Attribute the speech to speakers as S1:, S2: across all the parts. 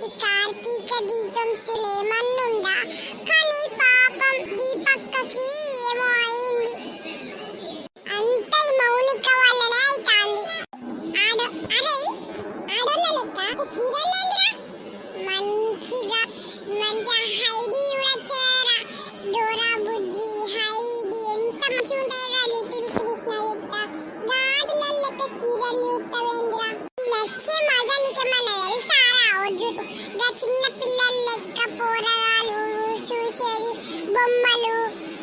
S1: ఈ కార్తీక దీపం ఏమన్నుందా? కానీ పాపం దీపక్కకి ఏమో అయింది. అంత మౌనిక వల్లనే అవుతాంది. అరే ఆడోళ్ళ లెక్క సీరియల్ ఏందిరా? మంచిగా హైడీ కూడా చేరా. డోరా బుజ్జి హైడీ ఎంత మంచిగా ఉంటాయో లిటిల్ కృష్ణ లెక్క గాడుల లెక్క సీరియల్ చూస్తావేందిరా? నచ్చే మజా నీకేమన్నా తెలుసారా? వద్దు గా చిన్న పిల్లల లెక్క పోరగాలు చూసేది బొమ్మలు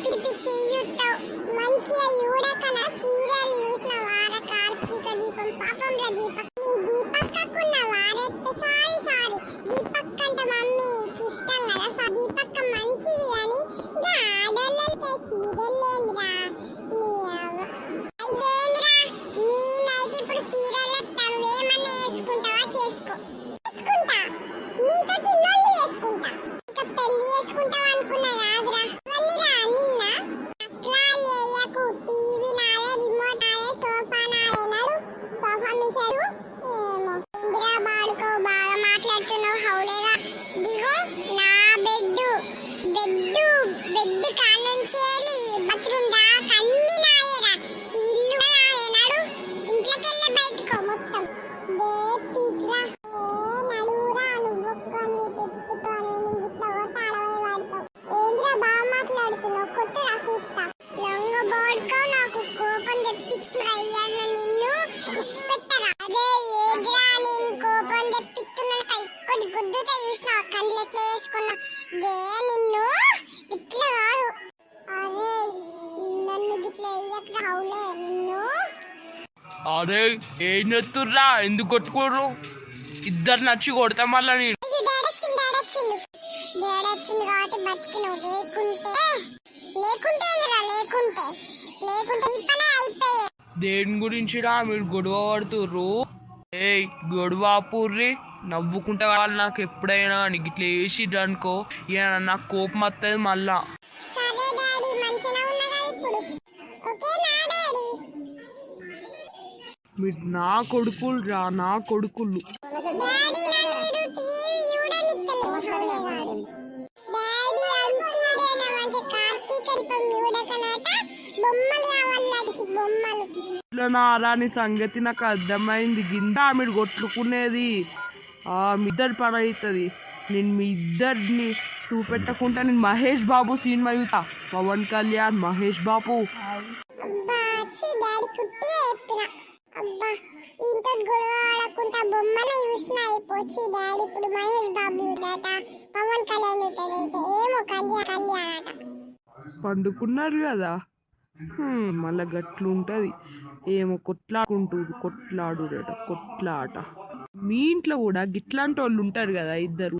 S1: పిలిపించి చూస్తావు. మంచిగా చూడకనా సీరియల్ చూసిన వార కార్తీక దీపం పాపంలో దీపక్ నీ దీపక్కకున్న వారెత్తే సారీ దీపక్ అంటే మమ్మీకి ఇష్టం కదా. దీపక్క మంచిది అని ఇంకా ఆడోళ్ళకే సీరియల్ ఏందిరా? అయితేందిరా నేనైతే ఇప్పుడు సీరియల్ ఎత్తాను. ఏమన్నా వేసుకుంటావా? చేసుకుంటా. నీతో లొల్లి చేసుకుంటా. ఇంకా పెళ్లి చేసుకుంటావు అనుకున్నా రాదురా. వల్లిరా నిన్న అట్లా టీవీ నాదే, రిమోట్ నాదే, సోఫా నాదే. నడు సోఫా మించారు. ఏమో ఇందిరా బాడుకో బాగా మాట్లాడుతున్నావు. హౌలేగా దిగో. నా బెడ్ కానుంచేలి బాత్రూమ్ దాకా అన్ని నాయేరా. ఈ ఇల్లు నాదే. నడు ఇంట్లోకెళ్ళి బయటకో మొత్తం బేపీక్రా. నడువురా నువ్వు ఒక్కొని పెట్టుకొని ఇంట్లో తాళమే వాడతావు. ఏంద్రా బాగా మాట్లాడుతున్నావు? కొట్టురా చూస్తా. లొంగ బోడుకో. నాకు కోపం తెప్పించిన అయ్యాను. నిన్ను ఇష్టపెట్టరా? అదే ఏద్రా నేను కోపం తెప్పిస్తున్నా. కైకొడి గుద్దుతో చూసిన కండ్లకే వేసుకున్నా. దే నిన్ను ఇట్లా కాదు. అదే నన్ను ఇట్లా వేయక హౌలే నిన్ను.
S2: అరే ఏం చేస్తుర్రా? ఎందుకు కొట్టుకోరు? ఇద్దరు నచ్చి కొడతా మళ్ళా. నేను
S1: డాడొచ్చింది కాబట్టి బతికినవు. లేకుంటే ఈ పనే అయిపోయే.
S2: దేని గురించిరా మీరు గొడవ పడుతుర్రు? ఏయ్ గొడవ పూర్రి నవ్వుకుంటా కావాలి. నాకు ఎప్పుడైనా నీకు ఇట్లా వేసిడ్రు అనుకో ఇక నాకు కోపం వస్తుంది మళ్ళా.
S1: సరే డాడీ మంచిగా ఉన్నా కదా ఇప్పుడు? ఓకేనా డాడీ?
S2: మీరు నా కొడుకులు రా, నా కొడుకులు.
S1: డాడీ నన్ను టీవీ చూడనిస్తలేదు. డాడీ అంతేనా మంచి కార్తీక దీపం చూడకనట బొమ్మలు కావాలట. బొమ్మలు
S2: ఇట్లా నా రాని సంగతి నాకు అర్థమైంది. గింత మీరు కొట్టుకునేది మీ ఇద్దరు పని అవుతుంది. నేను మీ ఇద్దరిని చూపెట్టకుండా నేను మహేష్ బాబు సినిమా చూస్తా. పవన్ కళ్యాణ్ మహేష్ బాబు.
S1: డాడీ కుట్టి చెప్పిన అబ్బా ఇంత గొడవ ఆడకుండా బొమ్మలు చూసిన అయిపోయి. డాడీ ఇప్పుడు మహేష్ బాబు అట పవన్ కళ్యాణ్ అవుతాడైతే ఏమో కళ్యాణ్ అట.
S2: పండుకున్నారు కదా మళ్ళా గట్లుంటది. ఏమో కొట్లాట. మీ ఇంట్లో కూడా గిట్లాంటి వాళ్ళు ఉంటారు కదా ఇద్దరు.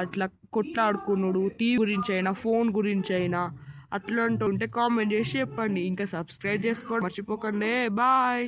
S2: అట్లా కొట్లాడుకున్నాడు టీవీ గురించి అయినా ఫోన్ గురించి అయినా అట్లాంటి ఉంటే కామెంట్ చేసి చెప్పండి. ఇంకా సబ్స్క్రైబ్ చేసుకోండి మర్చిపోకండి. బాయ్.